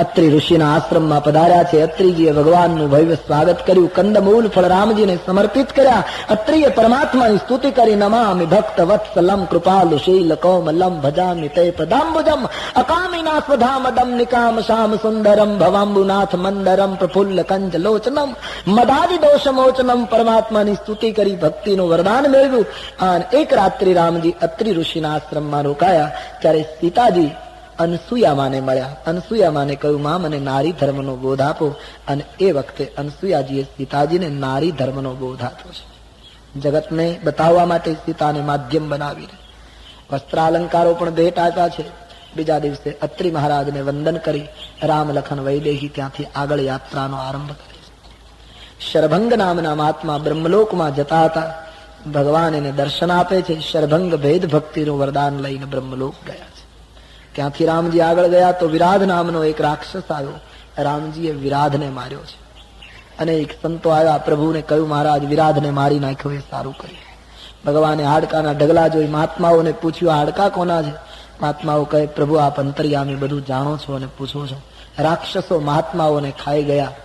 અત્રિ ઋષિના આશ્રમમાં પધાર્યા છે. અત્રિજીએ ભગવાનનું ભવ્ય સ્વાગત કર્યું. કંદમૂલ ફળ રામજીને સમર્પિત કર્યા. અત્રિએ પરમાત્માની સ્તુતિ કરી. નમામિ ભક્ત વત્સલમ કૃપાલુ શીલ કોમલમ ભજામિ તે પદાંબુજમ અકામિના સ્વધામદમ નિકામ શામ સુંદરમ ભવાંબુનાથ મંદરમ પ્રફુલ્લ કંજ લોચનમ મદાદિ દોષમોચનમ. પરમાત્માની સ્તુતિ કરી, ભક્તિનું વરદાન મેળવ્યું. અને એક રાત્રિ રામજી અત્રિ ઋષિના આશ્રમમાં રોકાયા. ત્યારે સીતાજી અનસુયામાને મળ્યા. અનસુયામાને કહ્યું માં મને નારી ધર્મનો બોધ આપો. અને એ વખતે અનસુયાજીએ સીતાજીને નારી ધર્મનો બોધ આપ્યો છે. જગતને બતાવવા માટે સીતાને માધ્યમ બનાવીને વસ્ત્રાલંકારો પણ ભેટ આપ્યા છે. બીજા દિવસે અત્રિ મહારાજને વંદન કરી રામ લખન વૈદેહી ત્યાંથી આગળ યાત્રાનો આરંભ કરે છે. શરભંગ નામના મહાત્મા બ્રહ્મલોકમાં જતા હતા. ભગવાન એને દર્શન આપે છે. શરભંગ ભેદ ભક્તિનું વરદાન લઈને બ્રહ્મલોક ગયા છે. ત્યાંથી રામજી આગળ ગયા તો વિરાધ નામનો એક રાક્ષસ આવ્યો. રામજીએ વિરાધને માર્યો છે. અને એક સંતો આવ્યા, પ્રભુને કહ્યું મહારાજ વિરાધને મારી નાખ્યો, એ સારું કર્યું. ભગવાને હાડકાના ઢગલા જોઈ મહાત્માઓને પૂછ્યું હાડકા કોના છે? મહાત્માઓ કહે પ્રભુ આપ અંતર્યામી બધું જાણો છો અને પૂછો છો. રાક્ષસો મહાત્માઓને ખાઈ ગયા.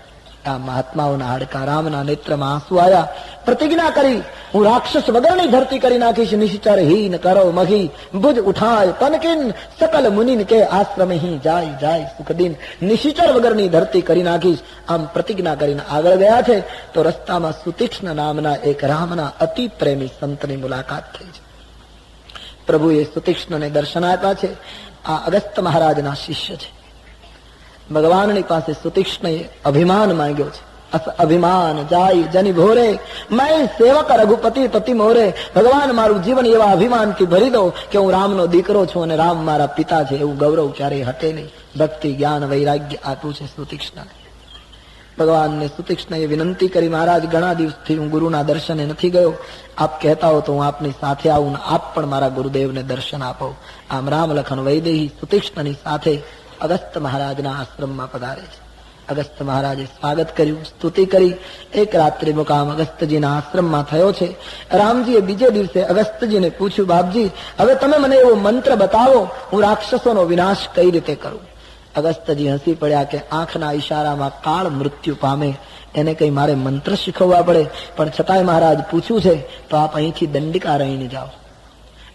આ મહાત્માઓના હાડકા. રામના નેત્રમાં આંસુ આવ્યા. પ્રતિજ્ઞા કરી હું રાક્ષસ વગરની ધરતી કરી નાખીશ. નિશ્ચર હીન કરો મહી ભુજ ઉઠાય તનકિન સકલ મુનિન કે આશ્રમ હી જાય જાય સુખદીન. નિશ્ચર વગરની ધરતી કરી નાખીશ. આમ પ્રતિજ્ઞા કરીને આગળ ગયા છે તો રસ્તામાં સુતીક્ષ્ણ નામના એક રામના અતિ પ્રેમી સંતની મુલાકાત થઈ છે. પ્રભુએ સુતીક્ષ્ણને દર્શન આપ્યા છે. આ અગસ્ત્ય મહારાજના શિષ્ય છે. ભગવાનની પાસે સુતીક્ષ્ણએ અભિમાન માંગ્યો છે. અભિમાન જાય જની ભોરે મેં સેવક રઘુપતિ પતિ મોરે. ભગવાન મારું જીવન એવા અભિમાનથી ભરી દો કે હું રામનો દીકરો છું અને રામ મારા પિતા છે, એવું ગૌરવ ક્યારેય હટે નહીં. ભક્તિ જ્ઞાન વૈરાગ્ય આપ્યું છે સુતીક્ષ્ણને. ભગવાનને સુતીક્ષ્ણએ વિનંતી કરી મહારાજ ઘણા દિવસથી હું ગુરુના દર્શને નથી ગયો, આપ કહેતા હો તો હું આપની સાથે આવું, આપ પણ મારા ગુરુદેવને દર્શન આપો. આમ રામ લખન વૈદેહી સુતીક્ષ્ણની સાથે અગસ્ત્ય મહારાજના આશ્રમમાં પધારે છે. અગસ્ત્ય મહારાજે સ્વાગત કર્યું, સ્તુતિ કરી. એક રાત્રિ મુકામ અગસ્ત્યજીના આશ્રમમાં થયો છે. રામજીએ બીજે દિવસે અગસ્ત્યજીને પૂછ્યું બાપજી હવે તમે મને એવો મંત્ર બતાવો હું રાક્ષસોનો વિનાશ કઈ રીતે કરું. અગસ્ત્યજી હસી પડ્યા કે આંખના ઈશારામાં કાળ મૃત્યુ પામે એને કઈ મારે મંત્ર શીખવવા પડે. પણ છતાંય મહારાજ પૂછ્યું છે તો આપ અહીંથી દંડિકારણ્ય જાઓ.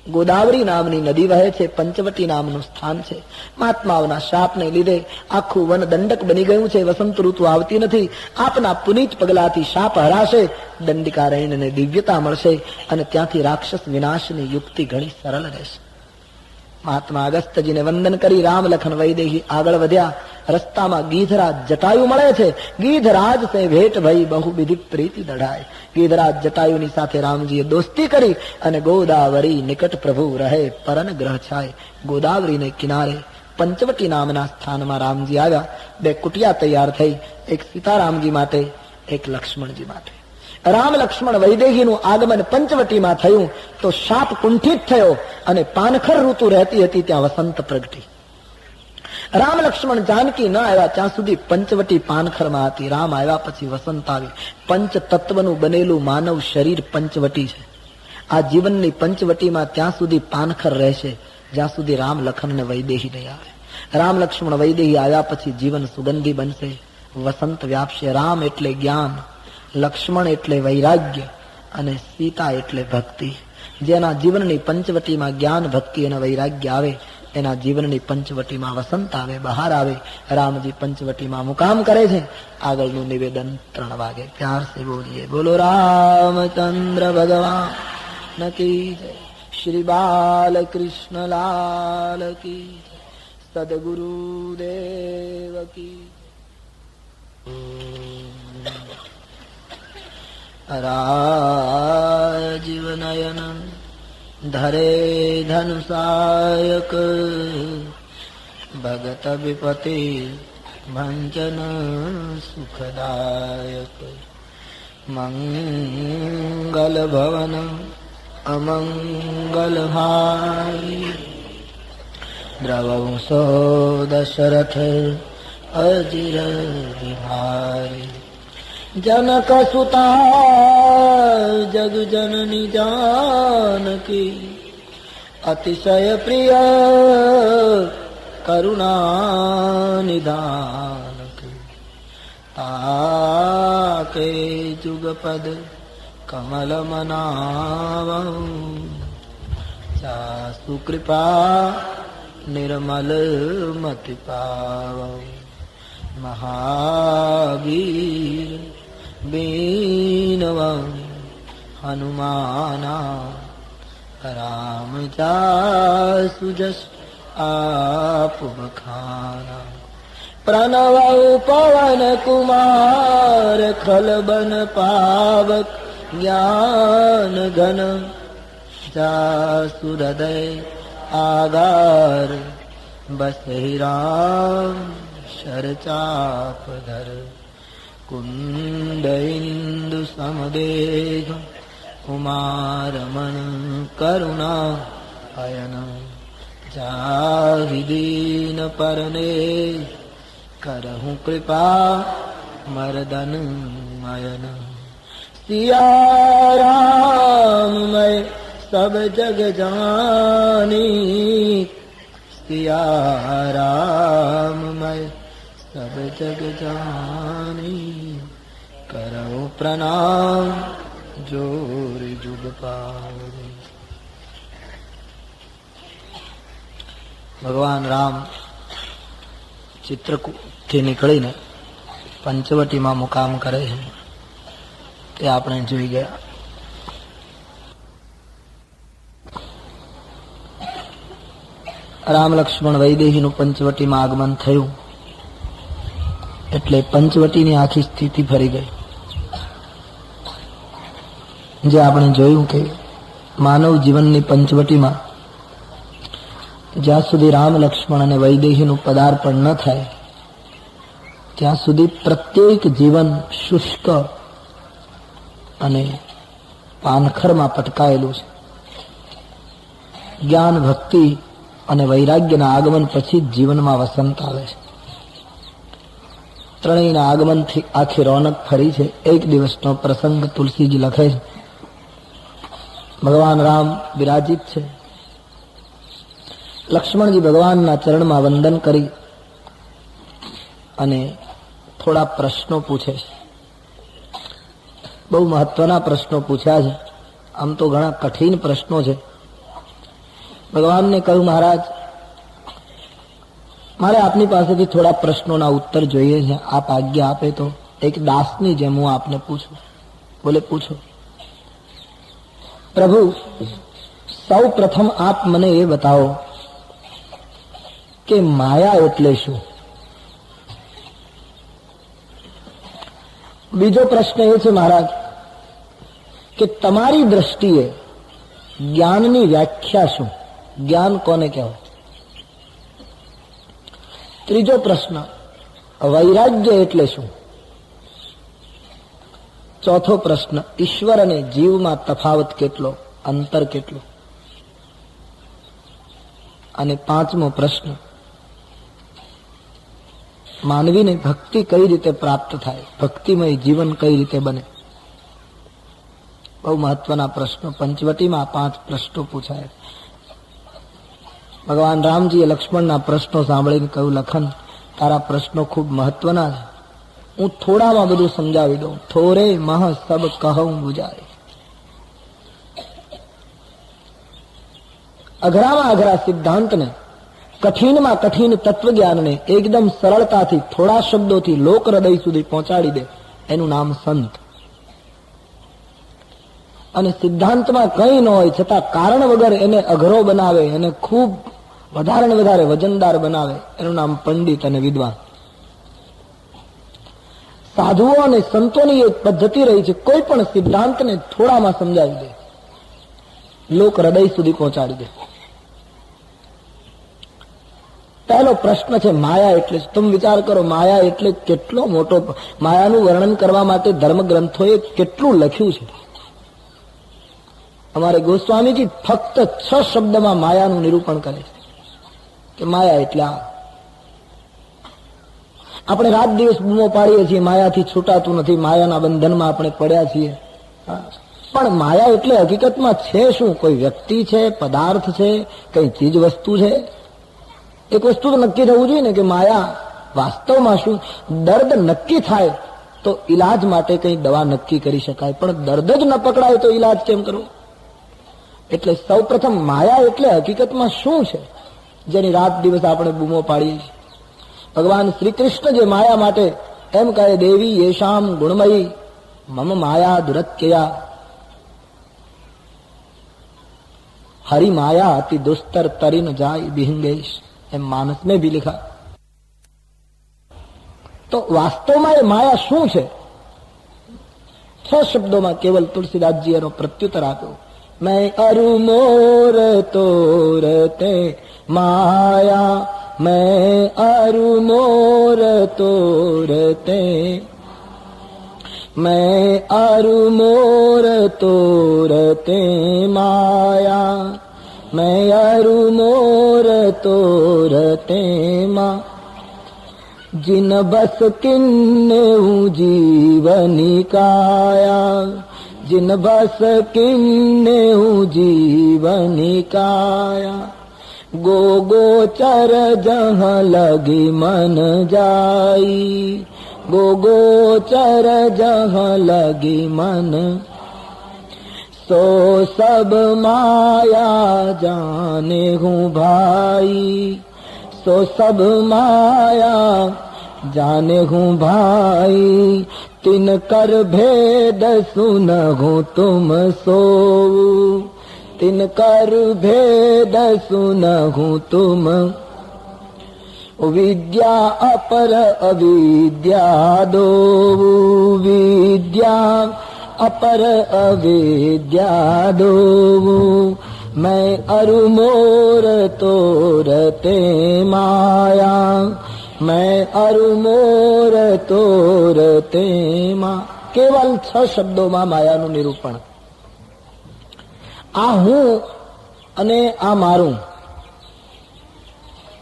ગોદાવરી નામની નદી વહે છે, પંચવટી નામનું સ્થાન છે. મહાત્માઓના શાપને લીધે આખું વન દંડક બની ગયું છે. વસંત ઋતુ આવતી નથી. આપના પુનીત પગલાથી શાપ હરાશે, દંડિકારણ્યને દિવ્યતા મળશે અને ત્યાંથી રાક્ષસ વિનાશની યુક્તિ ઘણી સરળ રહેશે. મહાત્મા અગસ્ત્યજીને વંદન કરી રામ લખન વૈદેહી આગળ વધ્યા. રસ્તામાં ગીધરાજ જટાયુ મળે છે. ગીધરાજ સે ભેટ ભઈ બહુ વિધિ પ્રીતિ દઢાય. ગીધરાજ જટાયુની સાથે રામજીએ દોસ્તી કરી અને ગોદાવરી નિકટ પ્રભુ રહે પરન ગ્રહ છાય. ગોદાવરીને કિનારે પંચવટી નામના સ્થાનમાં રામજી આવ્યા. બે કુટિયા તૈયાર થઈ, એક સીતારામજી માટે, એક લક્ષ્મણજી માટે. રામ લક્ષ્મણ વૈદેહીનું આગમન પંચવટીમાં થયું તો શાપ કુંઠિત થયો અને પાનખર ઋતુ રહેતી હતી ત્યાં વસંત પ્રગટી. રામ લક્ષ્મણ જાનકી ન આવ્યા ત્યાં સુધી પંચવટી પાનખરમાં હતી. રામ આવ્યા પછી વસંત આવી. પંચ તત્વનું બનેલું માનવ શરીર પંચવટી છે. આ જીવનની પંચવટીમાં ત્યાં સુધી પાનખર રહેશે જ્યાં સુધી રામ લખન ને વૈદેહી નહીં આવે. રામ લક્ષ્મણ વૈદેહી આવ્યા પછી જીવન સુગંધી બનશે, વસંત વ્યાપશે. રામ એટલે જ્ઞાન, લક્ષ્મણ એટલે વૈરાગ્ય અને સીતા એટલે ભક્તિ. જેના જીવનની પંચવટીમાં જ્ઞાન, ભક્તિ અને વૈરાગ્ય આવે એના જીવનની પંચવટીમાં વસંત આવે, બહાર આવે. રામજી પંચવટીમાં મુકામ કરે છે. આગળનું નિવેદન 3 વાગે પ્યાર સે બોલીએ. બોલો રામચંદ્ર ભગવાન કી જય. શ્રી બાલકૃષ્ણ લાલ કી જય. સદગુરુદેવ કી. રાજીવ નયન ધરે ધનુષાયક ભગત વિપતિ ભંજન સુખદાયક. મંગલ ભવન અમંગલ હારી દ્રવંસો દશરથ અજીર બિહારી. जनक सुता जग जननी जानकी अतिशय प्रिय करुणा निधान की. ताके जुगपद कमल मनाव चासु कृपा निर्मल मति पाव. महावीर बीनवं हनुमाना राम जासु जस आप बखाना. प्रणव पवन कुमार खलबन पावक ज्ञान घन जासु हृदय आगार बसहि राम शरचाप धर. कुंद इंदु समदेह कुमारमण करुणा अयन. जाहि दीन परने करहु कृपा मर्दन मयन. सिया राम मैं सब जग जानी. सिया राम मैं सब जग जानी. करो प्रणाम जोर जुग पावनी. ભગવાન રામ ચિત્રકૂટથી નીકળીને પંચવટીમાં મુકામ કરે છે તે આપણે જોઈ ગયા. રામ લક્ષ્મણ વૈદેહીનું પંચવટીમાં આગમન થયું એટલે પંચવટીની આખી સ્થિતિ ફરી ગઈ. જે આપણે જોયું કે માનવ જીવનની પંચવટીમાં જ્યાં સુધી રામ લક્ષ્મણ અને વૈદેહીનું પદાર્પણ ન થાય ત્યાં સુધી પ્રત્યેક જીવન શુષ્ક અને પાનખરમાં પટકાયેલું છે. જ્ઞાન, ભક્તિ અને વૈરાગ્યના આગમન પછી જીવનમાં વસંત આવે છે. ત્રણેયના આગમનથી આખી રોનક ફરી છે. એક દિવસનો પ્રસંગ તુલસીજી લખે છે. ભગવાન રામ બિરાજિત છે. લક્ષ્મણજી ભગવાનના ચરણમાં વંદન કરી અને થોડા પ્રશ્નો પૂછે છે. બહુ મહત્વના પ્રશ્નો પૂછ્યા છે. આમ તો ઘણા કઠિન પ્રશ્નો છે, ભગવાનને કહ્યું, મહારાજ મારે આપની પાસેથી થોડા પ્રશ્નોના ઉત્તર જોઈએ છે, આપ આજ્ઞા આપે તો. એક દાસની જેમ હું આપને પૂછું. બોલે, પૂછો. પ્રભુ, સૌ પ્રથમ આપ મને એ બતાવો કે માયા એટલે શું. બીજો પ્રશ્ન એ છે મહારાજ કે તમારી દ્રષ્ટિએ જ્ઞાનની વ્યાખ્યા શું, જ્ઞાન કોને કહેવાય. ત્રીજો પ્રશ્ન, વૈરાગ્ય એટલે શું. ચોથો પ્રશ્ન, ઈશ્વર અને જીવમાં તફાવત કેટલો, અંતર કેટલું. અને પાંચમો પ્રશ્ન, માનવીને ભક્તિ કઈ રીતે પ્રાપ્ત થાય, ભક્તિમય જીવન કઈ રીતે બને. બહુ મહત્વના પ્રશ્નો. પંચવટીમાં 5 પ્રશ્નો પૂછાય. ભગવાન રામજીએ લક્ષ્મણના પ્રશ્નો સાંભળીને કહ્યું, લખન તારા પ્રશ્નો ખૂબ મહત્વના છે, હું થોડામાં બધું સમજાવી દઉં. થોરે મહ સબ કહું બુજાય. અઘરામાં અઘરા સિદ્ધાંતને, કઠિનમાં કઠિન તત્વજ્ઞાનને એકદમ સરળતાથી થોડા શબ્દોથી લોક હૃદય સુધી પહોંચાડી દે, એનું નામ સંત. અને સિદ્ધાંતમાં કંઈ ન હોય છતાં કારણ વગર એને અઘરો બનાવે, એને ખૂબ વધારે ને વધારે વજનદાર બનાવે, એનું નામ પંડિત અને વિદ્વાન. સાધુઓ અને સંતોની એક પદ્ધતિ રહી છે, કોઈ પણ સિદ્ધાંતને થોડામાં સમજાવી દે, લોક હૃદય સુધી પહોંચાડી દે. પહેલો પ્રશ્ન છે માયા એટલે. તમે વિચાર કરો, માયા એટલે કેટલો મોટો. માયાનું વર્ણન કરવા માટે ધર્મગ્રંથોએ કેટલું લખ્યું છે. અમારે ગોસ્વામીજી ફક્ત 6 શબ્દમાં માયાનું નિરૂપણ કરે છે કે માયા એટલે આ. આપણે રાત દિવસ બૂમો પાડીએ છીએ, માયાથી છૂટાતું નથી, માયાના બંધનમાં આપણે પડ્યા છીએ. પણ માયા એટલે હકીકતમાં છે શું? કોઈ વ્યક્તિ છે, પદાર્થ છે, કઈ ચીજ વસ્તુ છે? એક વસ્તુ તો નક્કી થવું જોઈએ ને કે માયા વાસ્તવમાં શું. દર્દ નક્કી થાય તો ઈલાજ માટે કઈ દવા નક્કી કરી શકાય, પણ દર્દ જ ન પકડાય તો ઈલાજ કેમ કરવો? એટલે સૌ પ્રથમ માયા એટલે હકીકતમાં શું છે, જેની રાત દિવસ આપણે બૂમો પાડીએ છીએ. ભગવાન શ્રી કૃષ્ણ જે માયા માટે એમ કહે, દેવી યેશામ ગુણમયી મમ માયા દુરત્યયા, हरि माया अति दुस्तर तरी न जाय बिहंगेश, एम मानस में भी लिखा. तो वास्तवમાં એ માયા શું છે? 6 શબ્દોમાં કેવલ તુલસીદાસજી એનો પ્રત્યુત્તર આપ્યો. मैं अरु मोर तोरते माया, मैं अरु मोर तोरते, मैं अरु मोर तोरते माया, मैं अरु मोर तोरते मा, जिन बस किन्ने जीवनी काया, जिन बस किन्ने जीवनी काया, गो गोचर जहाँ लगी मन जाई, गो गोचर जहाँ लगी मन, सो सब माया जाने हूँ भाई, सो सब माया जाने हूँ भाई, तिन कर भेद सुनहु तुम सो, तिन कर भेद सुनहु तुम, विद्या अपर अविद्या दो, विद्या अपर अविद्या दो, मैं अरु मोर तोरते माया, मैं अरु मोर तोरते मा. કેવલ 6 શબ્દોમાં માયાનું નિરૂપણ. આ હું અને આ મારું,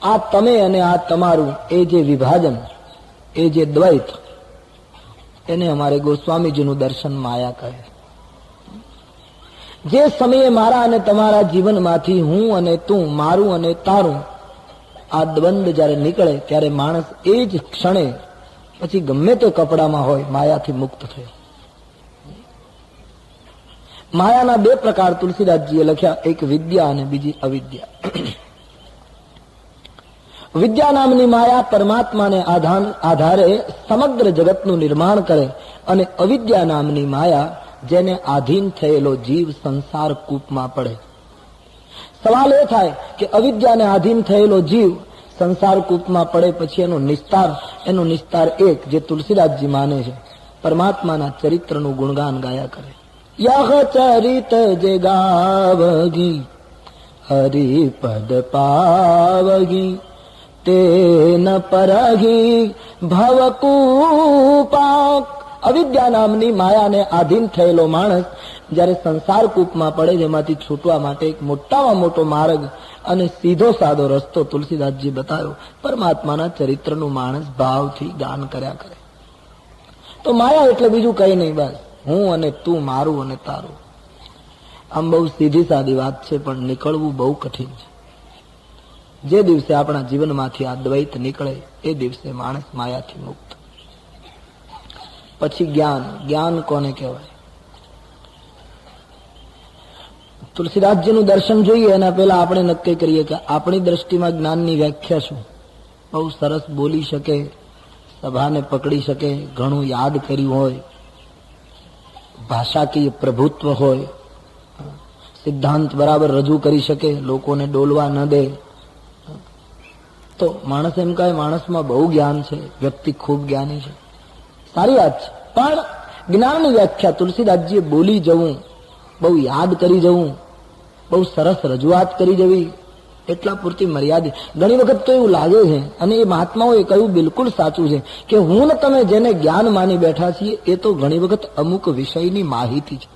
આ તમે અને આ તમારું, એ જે વિભાજન, એ જે દ્વૈત, એને અમારે ગોસ્વામીજીનું દર્શન માયા કહે. જે સમયે મારા અને તમારા જીવનમાંથી હું અને તું, મારું અને તારું, આ દ્વંદ જ્યારે નીકળે ત્યારે માણસ એ જ ક્ષણે, પછી ગમે તે કપડામાં હોય, માયાથી મુક્ત થયો. માયાના બે પ્રકાર તુલસીદાસજીએ લખ્યા, એક વિદ્યા અને બીજી અવિદ્યા. વિદ્યા નામની માયા પરમાત્માને આધારે સમગ્ર જગતનું નિર્માણ કરે, અને અવિદ્યા નામની માયા જેને આધીન થયેલો જીવ સંસાર કૂપમાં પડે. સવાલ એ થાય કે અવિદ્યાને આધીન થયેલો જીવ સંસાર કૂપમાં પડે પછી એનો નિસ્તાર એક જે તુલસીદાસજી માને છે, પરમાત્માના ચરિત્રનું ગુણગાન ગાયા કરે. યહ ચરિત જે ગાવગી હરિપદ પાવગી તે ન પરગી ભવકૂપાક. અવિદ્યા નામની માયાને આધીન થયેલો માણસ જ્યારે સંસાર કૂપમાં પડે, જેમાંથી છૂટવા માટે એક મોટામાં મોટો માર્ગ અને સીધો સાદો રસ્તો તુલસીદાસજી બતાવ્યો. પરમાત્માના ચરિત્રનું માણસ ભાવથી ગાન કર્યા કરે. તો માયા એટલે બીજું કઈ નહીં, બસ હું અને તું, મારું અને તારું. આમ બહુ સીધી સાદી વાત છે, પણ નીકળવું બહુ કઠિન છે. જે દિવસે આપણા જીવનમાંથી આ દ્વૈત નીકળે એ દિવસે માણસ માયાથી મુક્ત. પછી જ્ઞાન કોને કહેવાય? તુલસીદાસજીનું દર્શન જોઈએ એના પહેલા આપણે નક્કી કરીએ કે આપણી દ્રષ્ટિમાં જ્ઞાનની વ્યાખ્યા શું. બહુ સરસ બોલી શકે, સભાને પકડી શકે, ઘણું યાદ કર્યું હોય, ભાષાકીય પ્રભુત્વ હોય, સિદ્ધાંત બરાબર રજૂ કરી શકે, લોકોને ડોલવા ન દે, તો માણસ એમ કહે માણસમાં બહુ જ્ઞાન છે, વ્યક્તિ ખૂબ જ્ઞાની છે. સારી વાત છે, પણ જ્ઞાનની વ્યાખ્યા તુલસીદાસજીએ બોલી જવું, બહુ યાદ કરી જવું, બહુ સરસ રજૂઆત કરી જવી, એટલા પૂરતી મર્યાદિત. ઘણી વખત તો એવું લાગે છે, અને એ મહાત્માઓએ કહ્યું બિલકુલ સાચું છે, કે હું ને તમે જેને જ્ઞાન માની બેઠા છીએ એ તો ઘણી વખત અમુક વિષયની માહિતી છે.